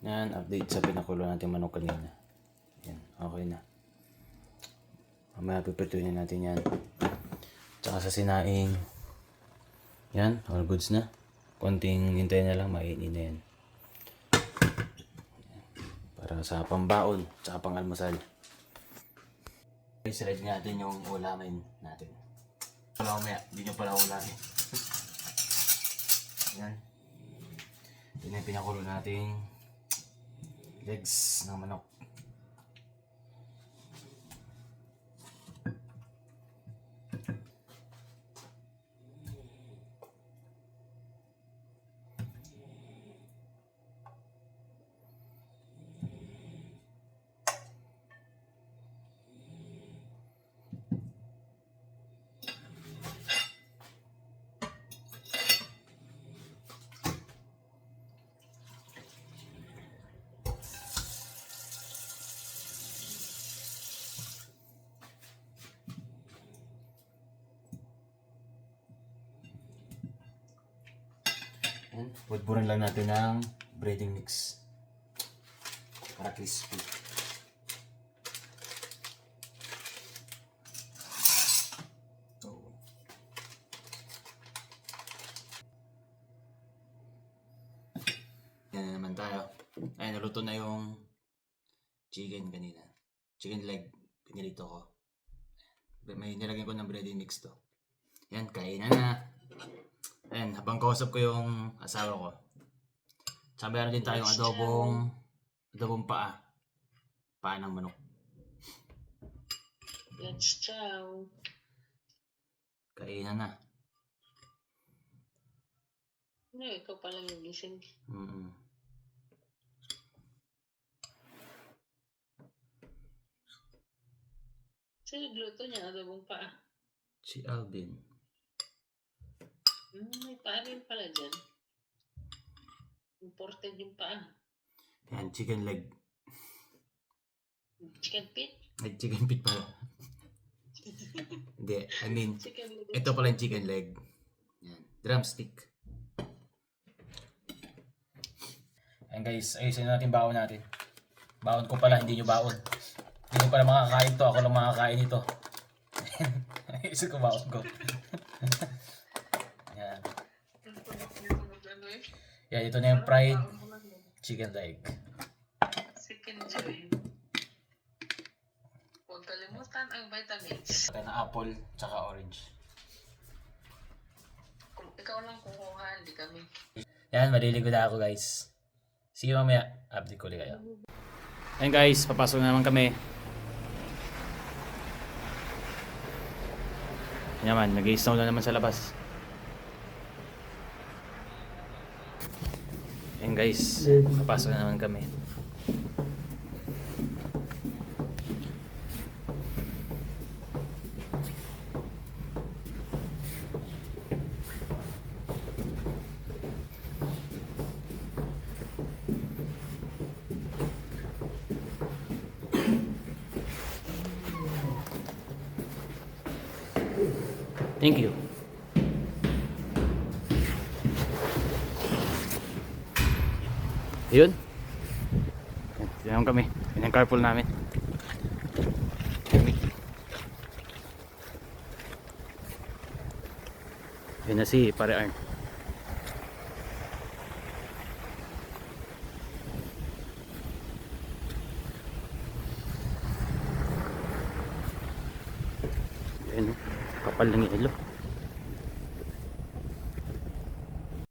Yan, update sa pinakulo natin manok kanina. Yan, okay na. Mamaya pipituin natin yan. Tsaka sa sinaing. Yan, all goods na. Konting hintay na lang, mainin na yan. Para sa pambaon, tsaka pang almusal. I-select natin yung ulamin natin. Wala mamaya, hindi nyo pala ulamin. Yan. Ito na yung pinakulo nating legs ng manok. Yan. Budburan lang natin ng breading mix para crispy. Yan na naman tayo. Ay, naluto na yung chicken kanina. Chicken leg, pinilito ko. May nilagyan ko ng breading mix to. Yan, kainan na. Ayan, habang kausap ko yung asawa ko. Tsaka meron din tayong adobong paa. Paa ng manok. Let's chow. Kainan na. No, ikaw pa lang yung gising. Sino nagluto niya? Adobong paa. Si Alvin. May paa rin pala dyan. Imported yung paa. Yan, chicken leg. Chicken feet? Ay, chicken feet pala. Hindi, I mean, Chicken leg. ito pala yung chicken leg. Yan, drumstick. Ayan guys, ayusin natin baon natin. Baon ko pala, hindi nyo baon. Hindi nyo pala makakain to, ako lang makakain ito. Ayusin ko baon ko. Yan. Yan, ito na yung fried chicken leg. Chicken joy. Huwag kalimutan ang vitamins. Ito na apple, tsaka orange. Kung ikaw lang kukuha, hindi kami. Yan, maliligo na ako guys. See you mamaya. Update ko ulit kayo. Ayan guys, papasok na naman kami. Yan naman, nag-i-snow na naman sa labas. Ayan guys, papasok na naman kami. Thank you. Yun. Yan kami. Yan ang carpool namin. Yun na si Pare Arn. Yan, kapal ng ilo.